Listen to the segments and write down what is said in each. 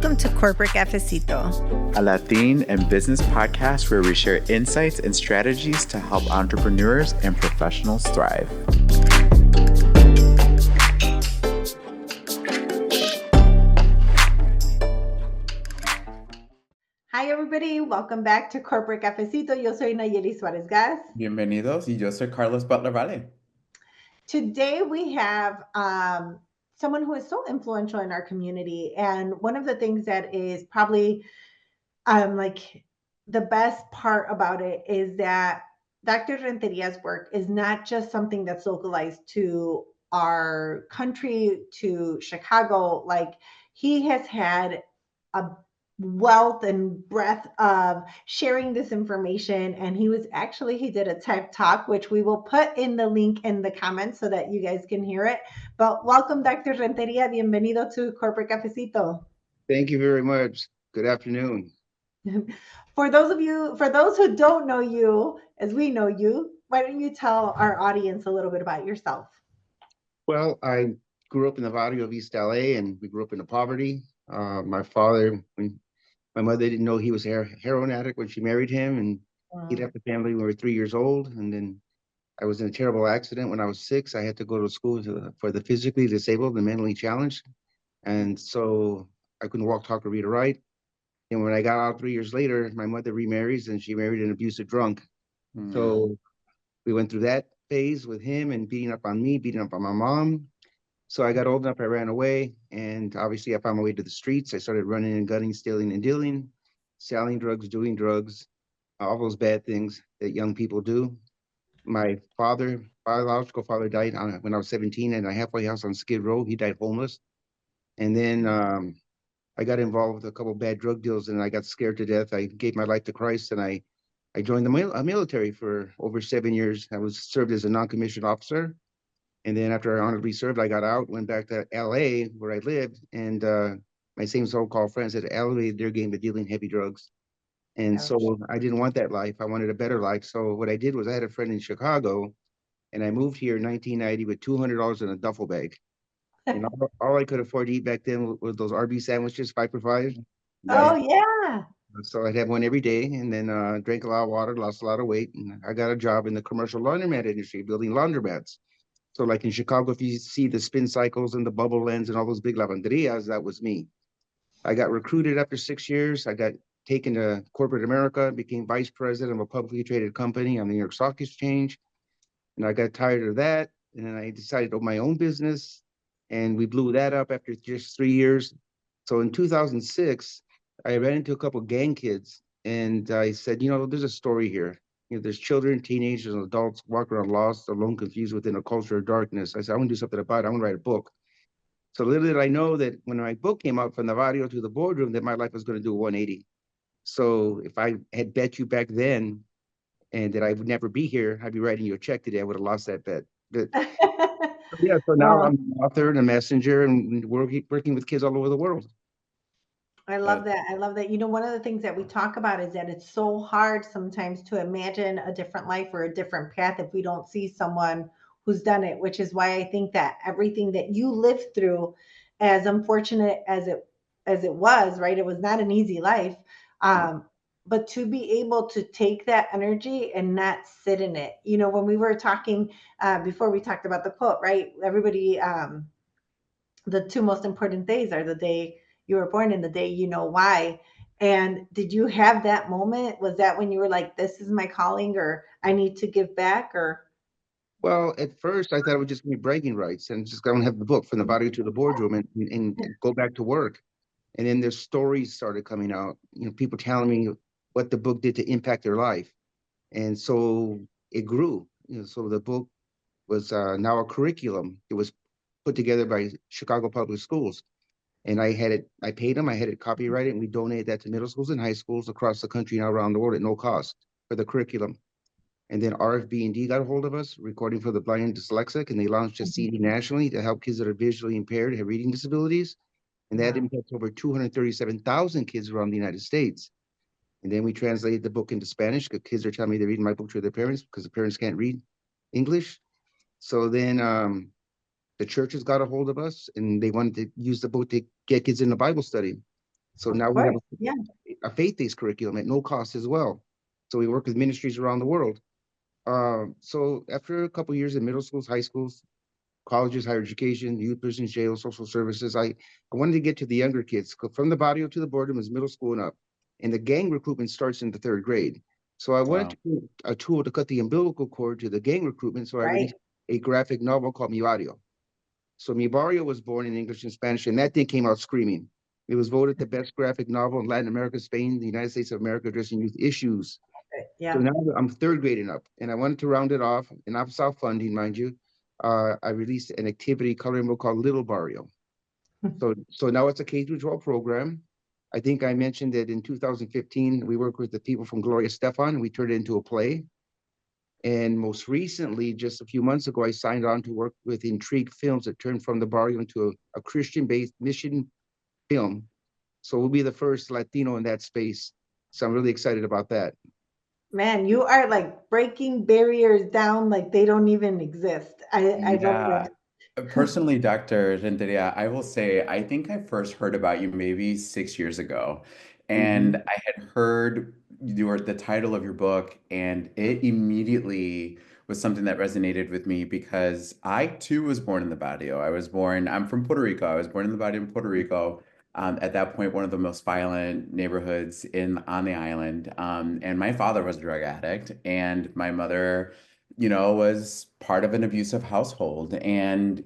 Welcome to Corporate Cafecito, a Latin and business podcast where we share insights and strategies to help entrepreneurs and professionals thrive. Hi everybody, welcome back to Corporate Cafecito. Yo soy Nayeli Suarez Gas. Bienvenidos, y yo soy Carlos Butler Valle. Today we have someone who is so influential in our community, and one of the things that is probably like the best part about it is that Dr. Renteria's work is not just something that's localized to our country, to Chicago. Like, he has had a wealth and breadth of sharing this information, and he did a TED Talk, which we will put in the link in the comments so that you guys can hear it. But welcome, Dr. Renteria. Bienvenido to Corporate Cafecito. Thank you very much. Good afternoon. For those who don't know you as we know you, why don't you tell our audience a little bit about yourself? Well, I grew up in the Barrio of East LA, and we grew up in poverty. My father, my mother didn't know he was a heroin addict when she married him, and he left the family when we were 3 years old. And then I was in a terrible accident when I was 6. I had to go to school for the physically disabled and mentally challenged. And so I couldn't walk, talk, or read or write. And when I got out 3 years later, my mother remarries, and she married an abusive drunk. So we went through that phase with him and beating up on me, beating up on my mom. So I got old enough, I ran away, and obviously I found my way to the streets. I started running and gunning, stealing and dealing, selling drugs, doing drugs, all those bad things that young people do. My biological father, died when I was 17 in a halfway house on Skid Row. He died homeless. And then I got involved with a couple of bad drug deals, and I got scared to death. I gave my life to Christ, and I joined the military for over 7 years. I served as a non-commissioned officer. And then after I honorably served, I got out, went back to LA where I lived. And my same so-called friends had elevated their game of dealing heavy drugs. And so I didn't want that life. I wanted a better life. So what I did was I had a friend in Chicago, and I moved here in 1990 with $200 in a duffel bag. And all I could afford to eat back then was those RB sandwiches, 5 for $5. Oh, yeah. So I'd have one every day, and then drank a lot of water, lost a lot of weight. And I got a job in the commercial laundromat industry, building laundromats. So like in Chicago, if you see the spin cycles and the bubble lens and all those big lavanderias, that was me. I got recruited after 6 years. I got taken to corporate America, became vice president of a publicly traded company on the New York Stock Exchange. And I got tired of that. And then I decided to open my own business. And we blew that up after just 3 years. So in 2006, I ran into a couple of gang kids, and I said, there's a story here. There's children, teenagers, and adults walking around lost, alone, confused within a culture of darkness. I said, I want to do something about it. I want to write a book. So little did I know that when my book came out, From the Barrio to the Boardroom, that my life was going to do a 180. So if I had bet you back then and that I would never be here, I'd be writing you a check today. I would have lost that bet. But yeah, so now I'm an author and a messenger, and working with kids all over the world. I love that. I love that. One of the things that we talk about is that it's so hard sometimes to imagine a different life or a different path if we don't see someone who's done it, which is why I think that everything that you lived through, as unfortunate as it was, right? It was not an easy life. But to be able to take that energy and not sit in it. When we were talking before, we talked about the quote, right? Everybody, the 2 most important days are the day you were born and the day you know why. And did you have that moment? Was that when you were like, this is my calling, or I need to give back? Or Well, at first I thought it would just be bragging rights and just go and have the book From the Barrio to the Boardroom and go back to work. And then the stories started coming out, people telling me what the book did to impact their life. And so it grew. So the book was now a curriculum. It was put together by Chicago Public Schools. And I paid them, I had it copyrighted, and we donated that to middle schools and high schools across the country and around the world at no cost for the curriculum. And then RFB&D got a hold of us, Recording for the Blind and Dyslexic, and they launched a CD nationally to help kids that are visually impaired, have reading disabilities. And that impacts over 237,000 kids around the United States. And then we translated the book into Spanish, because kids are telling me they're reading my book to their parents because the parents can't read English. So then the churches got a hold of us, and they wanted to use the book to get kids in a Bible study. So Of now we have course. Yeah. a faith-based curriculum at no cost as well. So we work with ministries around the world. So after a couple of years in middle schools, high schools, colleges, higher education, youth prisons, jails, social services, I wanted to get to the younger kids. From the barrio to the boardroom is middle school and up. And the gang recruitment starts in the third grade. So I wanted Wow. to create a tool to cut the umbilical cord to the gang recruitment. So I Right. released a graphic novel called Mi Barrio. So Mi Barrio was born in English and Spanish, and that thing came out screaming. It was voted the best graphic novel in Latin America, Spain, the United States of America, addressing youth issues. So Yeah. now I'm third grading up, and I wanted to round it off, and I'm self-funding, mind you. I released an activity coloring book called Little Barrio. So now it's a K through 12 program. I think I mentioned that in 2015 we worked with the people from Gloria Stefan, and we turned it into a play. And most recently, just a few months ago, I signed on to work with Intrigue Films that turned from the barrio into a Christian-based mission film. So we'll be the first Latino in that space. So I'm really excited about that. Man, you are like breaking barriers down like they don't even exist. I love Yeah. that. Personally, Dr. Renteria, I will say I think I first heard about you maybe 6 years ago. And Mhm. I had heard the title of your book, and it immediately was something that resonated with me because I too was born in the barrio. I'm from Puerto Rico. I was born in the barrio in Puerto Rico. At that point, one of the most violent neighborhoods on the island. And my father was a drug addict, and my mother was part of an abusive household. And,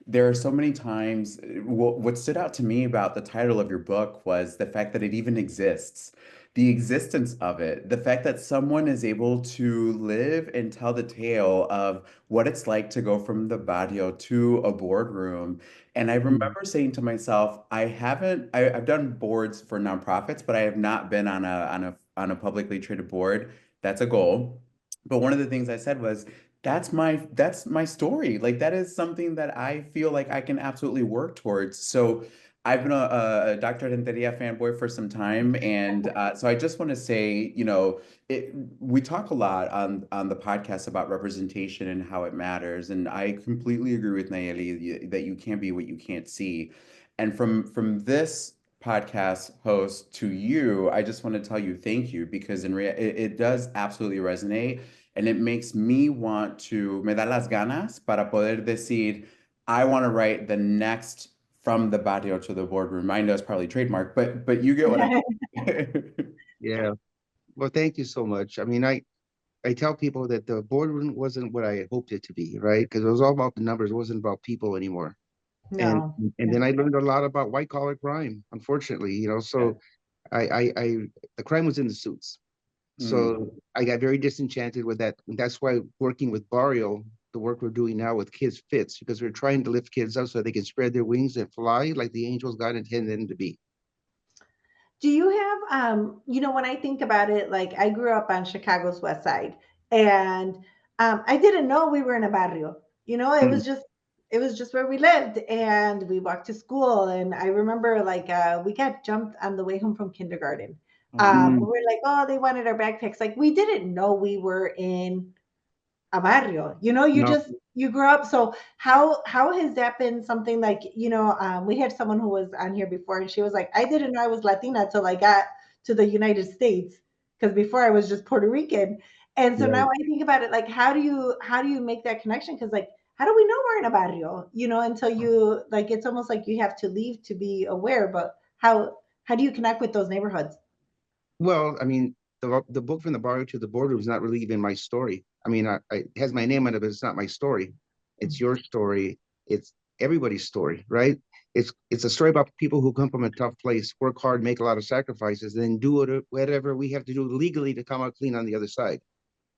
there are so many times, what stood out to me about the title of your book was the fact that it even exists, the existence of it, the fact that someone is able to live and tell the tale of what it's like to go from the barrio to a boardroom. And I Mhm. remember saying to myself, I've done boards for nonprofits, but I have not been on a publicly traded board. That's a goal. But one of the things I said was, that's my story. Like that is something that I feel like I can absolutely work towards. So I've been a Dr. Renteria fanboy for some time, and so I just want to say, we talk a lot on the podcast about representation and how it matters, and I completely agree with Nayeli that you can't be what you can't see. And from this podcast host to you, I just want to tell you thank you because it does absolutely resonate. And it makes me me da las ganas para poder decir, I want to write the next from the barrio to the boardroom. I know it's probably trademark, but you get what I mean. Yeah. Well, thank you so much. I mean, I tell people that the boardroom wasn't what I had hoped it to be, right? Because it was all about the numbers. It wasn't about people anymore. And No. and Yeah. then I learned a lot about white collar crime, unfortunately, Yeah. So I the crime was in the suits. Mm. So I got very disenchanted with that. And that's why working with Barrio, the work we're doing now with kids fits because we're trying to lift kids up so they can spread their wings and fly like the angels God intended them to be. Do you have when I think about it, like I grew up on Chicago's West Side and I didn't know we were in a barrio. Mm, It was just where we lived and we walked to school and I remember like we got jumped on the way home from kindergarten. Oh. mm, We're like, oh, they wanted our backpacks. Like we didn't know we were in a barrio. no, You grew up. So how has that been something like, we had someone who was on here before and she was like, I didn't know I was Latina till I got to the United States because before I was just Puerto Rican. And so now right. I think about it like how do you make that connection? Because like how do we know we're in a barrio? Until you like it's almost like you have to leave to be aware. But how do you connect with those neighborhoods? Well, I mean, the book from the barrio to the border was not really even my story. I mean, it has my name on it, but it's not my story. It's your story. It's everybody's story, right? It's a story about people who come from a tough place, work hard, make a lot of sacrifices, then do whatever we have to do legally to come out clean on the other side.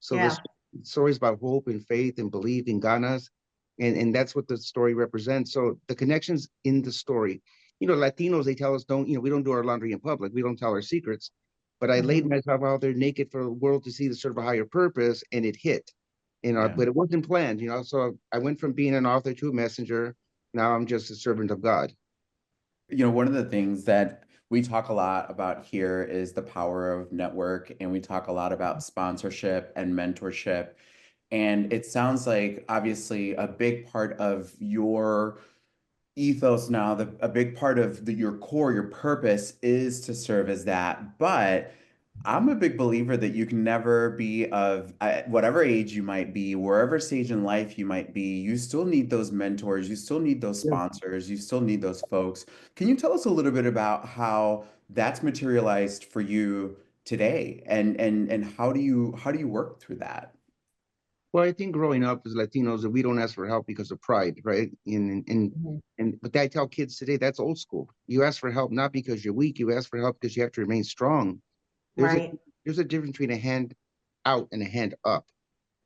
So this Yeah. story is about hope and faith and belief in ganas, and that's what the story represents. So the connections in the story, Latinos, they tell us don't, we don't do our laundry in public. We don't tell our secrets. But I laid Mhm. myself out there naked for the world to see the sort of a higher purpose, and it hit. Yeah. But it wasn't planned. So I went from being an author to a messenger. Now I'm just a servant of God. One of the things that we talk a lot about here is the power of network, and we talk a lot about sponsorship and mentorship. And it sounds like obviously a big part of your ethos now, a big part of your core, your purpose is to serve as that. But I'm a big believer that you can never be of at whatever age you might be, wherever stage in life you might be, you still need those mentors, you still need those Yeah. sponsors, you still need those folks. Can you tell us a little bit about how that's materialized for you today and how do you work through that? Well, I think growing up as Latinos, that we don't ask for help because of pride, right? Mhm. But I tell kids today that's old school. You ask for help not because you're weak. You ask for help because you have to remain strong. There's a Right. there's a difference between a hand out and a hand up.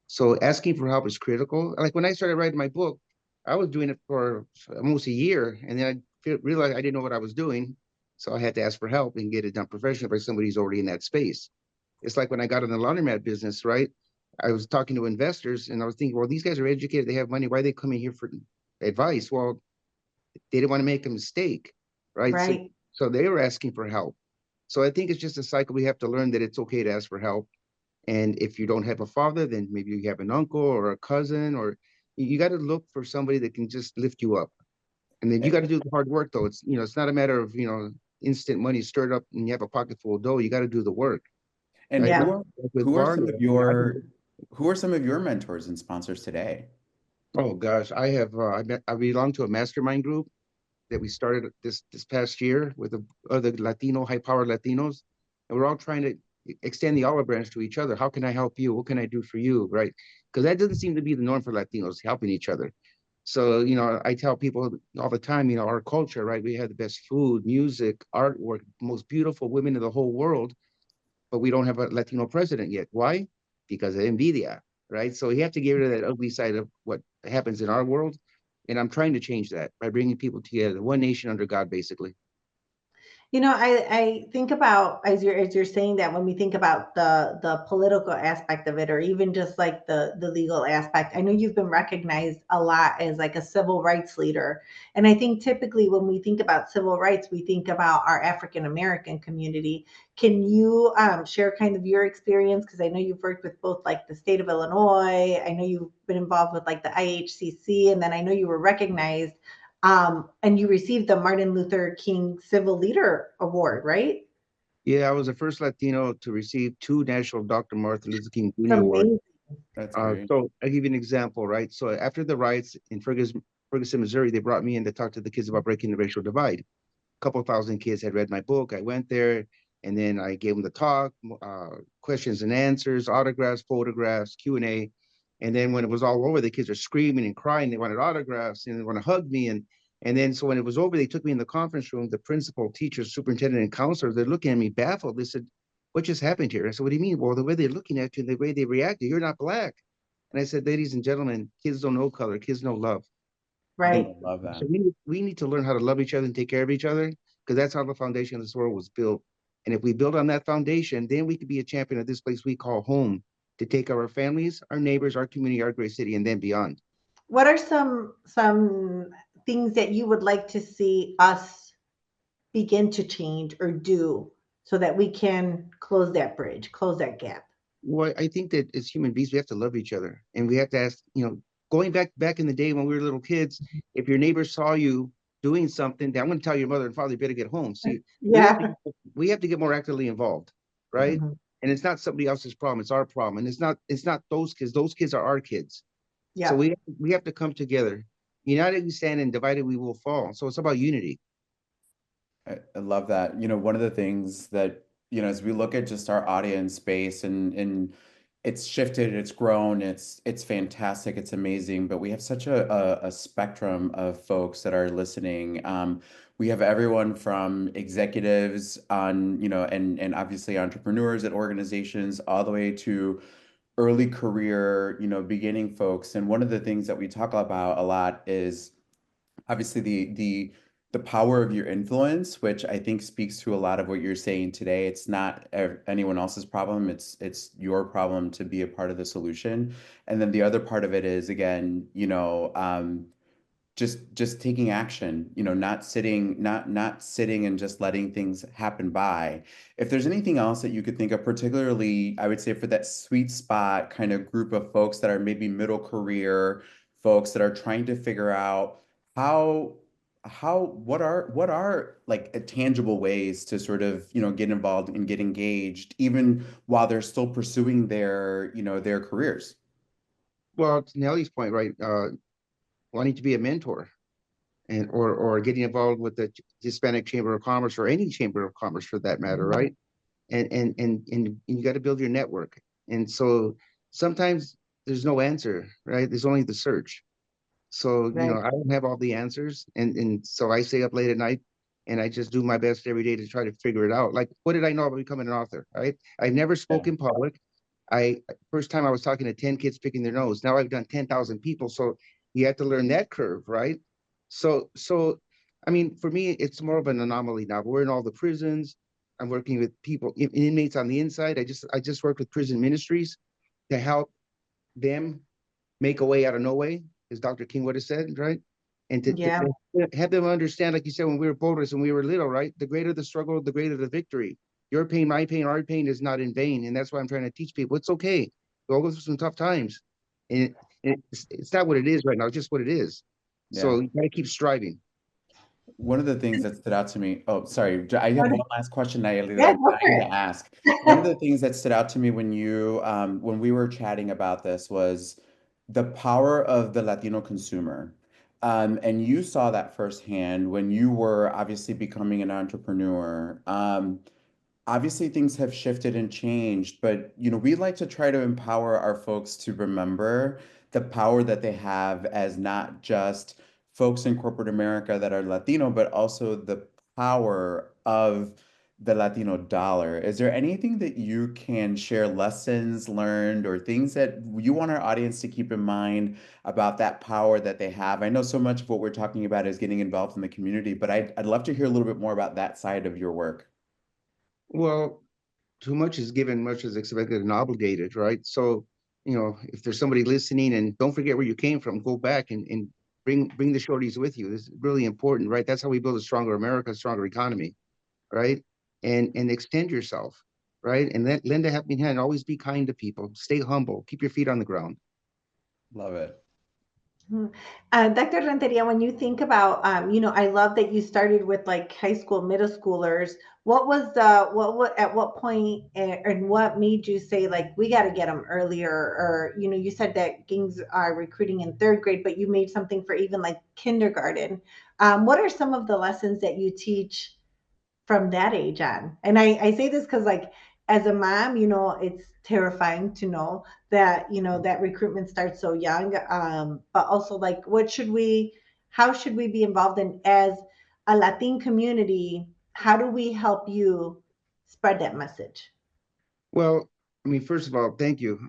So asking for help is critical. Like when I started writing my book, I was doing it for almost a year, and then realized I didn't know what I was doing, so I had to ask for help and get it done professionally by somebody who's already in that space. It's like when I got in the laundromat business, right? I was talking to investors, and I was thinking, well, these guys are educated, they have money. Why are they coming here for advice? Well, they didn't want to make a mistake, right? So, Right. so they were asking for help. So I think it's just a cycle. We have to learn that it's okay to ask for help, and if you don't have a father, then maybe you have an uncle or a cousin, or you got to look for somebody that can just lift you up. And then you got to do the hard work, though. It's not a matter of, instant money stirred up and you have a pocket full of dough. You got to do the work. And Like Yeah. with who are some Barrio, of I can, who are some of your mentors and sponsors today? oh gosh, I belong to a mastermind group that we started this past year with the other Latino, high powered Latinos, and we're all trying to extend the olive branch to each other. How can I help you? What can I do for you? Right? Because that doesn't seem to be the norm for Latinos, helping each other. So, I tell people all the time, our culture, right? We have the best food, music, artwork, most beautiful women in the whole world, but we don't have a Latino president yet. Why? Because of envidia, right? So you have to get rid of that ugly side of what happens in our world. And I'm trying to change that by bringing people together, one nation under God, basically. I think about as you're saying that when we think about the political aspect of it, or even just like the legal aspect. I know you've been recognized a lot as like a civil rights leader, and I think typically when we think about civil rights, we think about our African American community. Can you share kind of your experience? Because I know you've worked with both like the state of Illinois. I know you've been involved with like the IHCC, and then I know you were recognized and you received the Martin Luther King Civil Leader Award, right? Yeah, I was the first Latino to receive two National Dr. Martin Luther King It's Jr. Awards. Wow, amazing. that's great. So I'll give you an example, right? So after the riots in Ferguson, Missouri, they brought me in to talk to the kids about breaking the racial divide. Couple thousand kids had read my book. I went there and then I gave them the talk, questions and answers, autographs, photographs, Q&A. And then when it was all over, the kids are screaming and crying. They wanted autographs and they want to hug me. And then so when it was over, they took me in the conference room. The principal, teachers, superintendent, and counselors, they're looking at me baffled. They said, "What just happened here?" I said, "What do you mean?" "Well, the way they're looking at you, the way they reacted, you're not black." And I said, "Ladies and gentlemen, kids don't know color. Kids know love." And Right. I love that. so we need to learn how to love each other and take care of each other because that's how the foundation of this world was built. And if we build on that foundation, then we could be a champion of this place we call home to take care of our families, our neighbors, our community, our great city, and then beyond. What are some things that you would like to see us begin to change or do so that we can close that bridge, close that gap? Well, I think that as human beings, we have to love each other, and we have to ask. Going back in the day when we were little kids, if your neighbor saw you doing something, then I'm going to tell your mother and father you better get home. See, we have to Yeah. we have to get more actively involved, right? Mhm. And it's not somebody else's problem; it's our problem, and it's not those kids. Those kids are our kids. So Yeah. we have to come together. United we stand, and divided we will fall. So it's about unity. I love that. One of the things that, as we look at just our audience base and it's shifted, it's grown, it's fantastic, it's amazing, but we have such a spectrum of folks that are listening. We have everyone from executives on, and obviously entrepreneurs at organizations all the way to early career, beginning folks. And one of the things that we talk about a lot is obviously the power of your influence, which I think speaks to a lot of what you're saying today. It's not anyone else's problem. It's your problem to be a part of the solution. And then the other part of it is again, just taking action, not sitting and just letting things happen by. If there's anything else that you could think of, particularly, I would say for that sweet spot kind of group of folks that are maybe middle career folks that are trying to figure out how what are like tangible ways to sort of, get involved and get engaged even while they're still pursuing their, their careers? Well, to Nellie's point, right? Wanting to be a mentor and or getting involved with the Hispanic Chamber of Commerce or any Chamber of Commerce for that matter, Mhm. right? And you got to build your network. And so sometimes there's no answer, right? There's only the search. So, Right. I don't have all the answers. And so I stay up late at night and I just do my best every day to try to figure it out. Like, what did I know about becoming an author, right? I never spoke Yeah. in public. First time I was talking to 10 kids picking their nose. Now I've done 10,000 people. So you have to learn that curve, right? So I mean, for me, it's more of an anomaly now. We're in all the prisons. I'm working with people, inmates on the inside. I just work with prison ministries to help them make a way out of no way, as Dr. King would have said, right? And Yeah. to have them understand, like you said, when we were boulders and we were little, right? The greater the struggle, the greater the victory. Your pain, my pain, our pain is not in vain. And that's why I'm trying to teach people it's okay. We'll go through some tough times. And it's not what it is right now, it's just what it is. Yeah. So you gotta keep striving. One of the things that stood out to me, oh, sorry, I have one last question that Yeah, I'm go for dying it. to ask. One of the things that stood out to me when we were chatting about this was the power of the Latino consumer. And you saw that firsthand when you were obviously becoming an entrepreneur. Obviously things have shifted and changed, but we like to try to empower our folks to remember the power that they have as not just folks in corporate America that are Latino, but also the power of the Latino dollar. Is there anything that you can share, lessons learned or things that you want our audience to keep in mind about that power that they have? I know so much of what we're talking about is getting involved in the community, but I'd love to hear a little bit more about that side of your work. Well, too much is given, much is expected and obligated, right? So, if there's somebody listening, and don't forget where you came from, go back and bring the shorties with you. This is really important, right? That's how we build a stronger America, a stronger economy, right? And extend yourself, right? And lend a helping hand. Always be kind to people. Stay humble. Keep your feet on the ground. Love it. Mhm. Dr. Renteria, when you think about, I love that you started with like high school, middle schoolers. What was at what point and what made you say like we got to get them earlier? Or you said that Kings are recruiting in third grade, but you made something for even like kindergarten. What are some of the lessons that you teach from that age on? And I say this because like as a mom, it's terrifying to know that, that recruitment starts so young. But also like how should we be involved in as a Latin community? How do we help you spread that message? Well, I mean, first of all, thank you.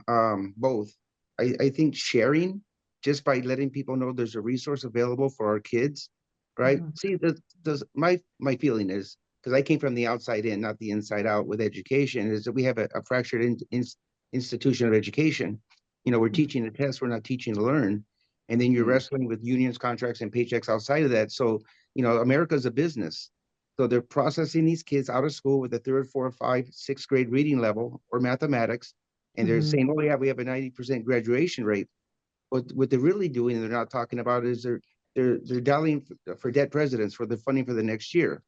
Both. I think sharing just by letting people know there's a resource available for our kids, right? Mhm. See, my feeling is because I came from the outside in, not the inside out with education, is that we have a fractured institution of education. We're teaching to test, we're not teaching to learn. And then you're Mm. wrestling with unions, contracts, and paychecks outside of that. So, America's a business. So they're processing these kids out of school with a third, fourth, five, sixth grade reading level or mathematics, and they're Mhm. saying, "Oh yeah, we have a 90% graduation rate." But what they're really doing, and they're not talking about, is they're dialing for debt presidents for the funding for the next year.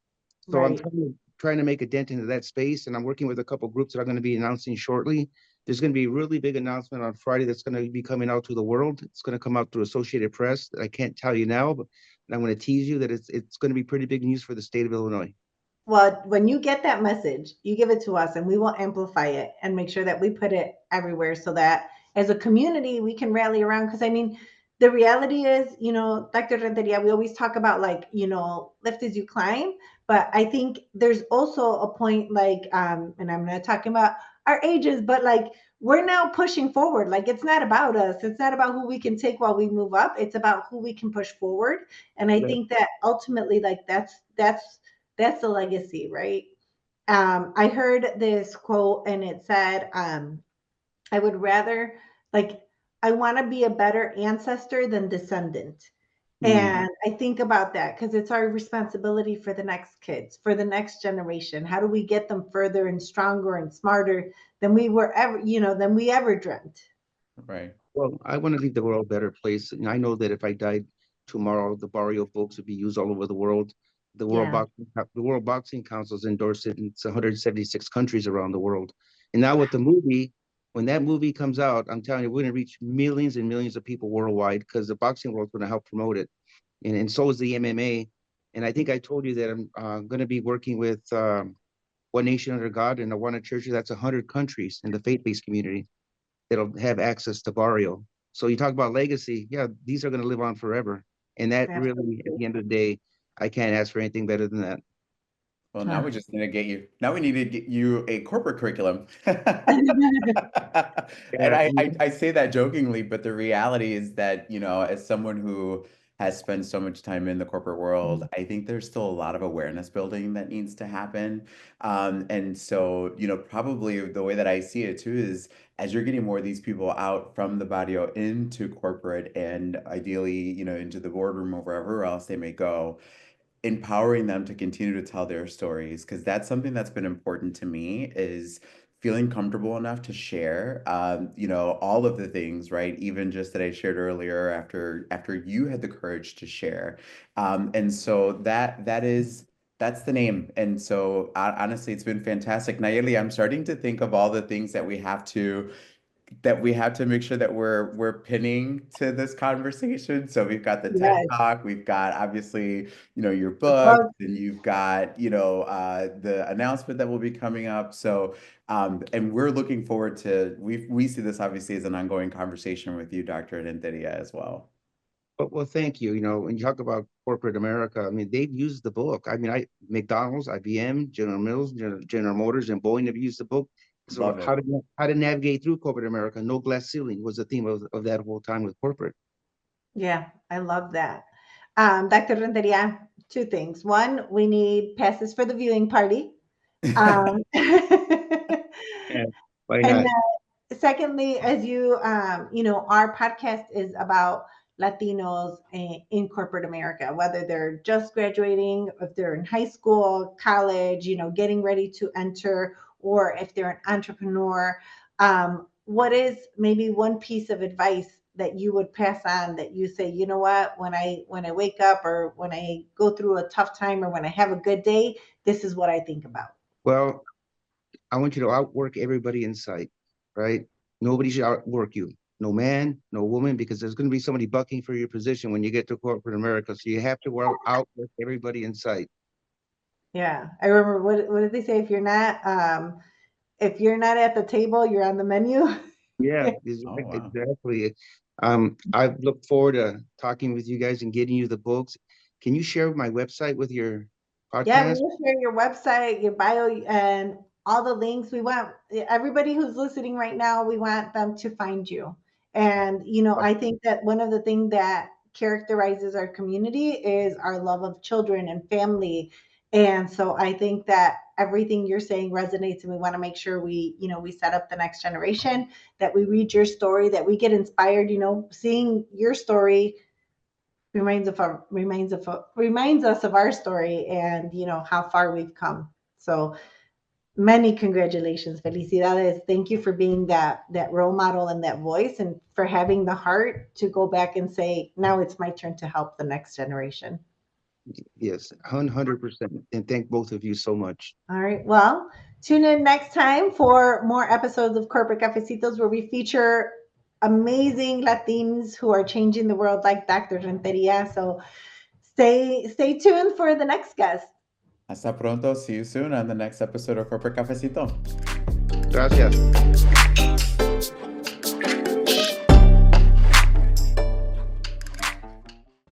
So I'm Right. trying to make a dent into that space, and I'm working with a couple groups that I'm going to be announcing shortly. There's going to be a really big announcement on Friday that's going to be coming out to the world. It's going to come out through Associated Press. I can't tell you now, but I'm going to tease you that it's going to be pretty big news for the state of Illinois. Well, when you get that message, you give it to us and we will amplify it and make sure that we put it everywhere so that as a community we can rally around. Because I mean, the reality is, Dr. Renteria, we always talk about like, lift as you climb. But I think there's also a point like, and I'm not talking about our ages, but like we're now pushing forward. Like it's not about us. It's not about who we can take while we move up. It's about who we can push forward. And I Yeah. think that ultimately, like that's the legacy, right? I heard this quote and it said, I would rather, like, I want to be a better ancestor than descendant. Mm. And I think about that because it's our responsibility for the next kids, for the next generation. How do we get them further and stronger and smarter than we were ever, than we ever dreamt? Right. Well, I want to leave the world a better place. And I know that if I died tomorrow the Barrio books will be used all over the world. The Yeah. World Boxing Council's endorsed it, and it's 176 countries around the world. And now with the movie, when that movie comes out, I'm telling you, we're going to reach millions and millions of people worldwide because the boxing world's going to help promote it, and so is the MMA. And I think I told you that I'm going to be working with One Nation Under God and Awana Church. That's 100 countries in the faith-based community that'll have access to Barrio. So you talk about legacy. Yeah, these are going to live on forever. And that really, at Absolutely. the end of the day, I can't ask for anything better than that. Well, now we just need to get you. Now we need to get you a corporate curriculum. And Yeah, I say that jokingly, but the reality is that, as someone who has spent so much time in the corporate world, I think there's still a lot of awareness building that needs to happen. And so, probably the way that I see it too is as you're getting more of these people out from the barrio into corporate and ideally, into the boardroom or wherever else they may go, empowering them to continue to tell their stories, because that's something that's been important to me, is feeling comfortable enough to share all of the things, right? Even just that I shared earlier after you had the courage to share. And so that's the name. And so honestly, it's been fantastic. Nayeli, I'm starting to think of all the things that we have to make sure that we're pinning to this conversation. So we've got the TED Yes. Talk, we've got obviously, your The book, book. and you've got, the announcement that will be coming up. So, and we're looking forward to, we see this obviously as an ongoing conversation with you, Dr. Renteria, as well. well, thank you. When you talk about corporate America, I mean, they've used the book. I mean, McDonald's, IBM, General Mills, General Motors, and Boeing have used the book. So Love it. how to navigate through corporate America? No glass ceiling was the theme of that whole time with corporate. Yeah, I love that. Dr. Renteria, two things. One, we need passes for the viewing party. Um, Yeah, why and not? secondly, as our podcast is about Latinos in corporate America, whether they're just graduating, if they're in high school, college, getting ready to enter, or if they're an entrepreneur. What is maybe one piece of advice that you would pass on that you say, you know what, when I wake up or when I go through a tough time or when I have a good day, this is what I think about. Well, I want you to outwork everybody in sight, right? Nobody should outwork you. No man, no woman, because there's going to be somebody bucking for your position when you get to corporate America. So you have to outwork everybody in sight. Yeah, I remember what did they say? If you're not at the table, you're on the menu. Yeah, Oh, wow. exactly. I look forward to talking with you guys and getting you the books. Can you share my website with your Yeah, we podcast? will share your website, your bio, and all the links. We want everybody who's listening right now, we want them to find you. And, I think that one of the things that characterizes our community is our love of children and family. And so I think that everything you're saying resonates, and we want to make sure we set up the next generation, that we read your story, that we get inspired, seeing your story reminds us of our story and how far we've come. So many congratulations, felicidades. Thank you for being that role model and that voice, and for having the heart to go back and say, now it's my turn to help the next generation. Yes, 100%. And thank both of you so much. All right, well, tune in next time for more episodes of Corporate Cafecitos, where we feature amazing Latinos who are changing the world, like Dr. Renteria. So stay tuned for the next guest. Hasta pronto. See you soon on the next episode of Corporate Cafecito. Gracias.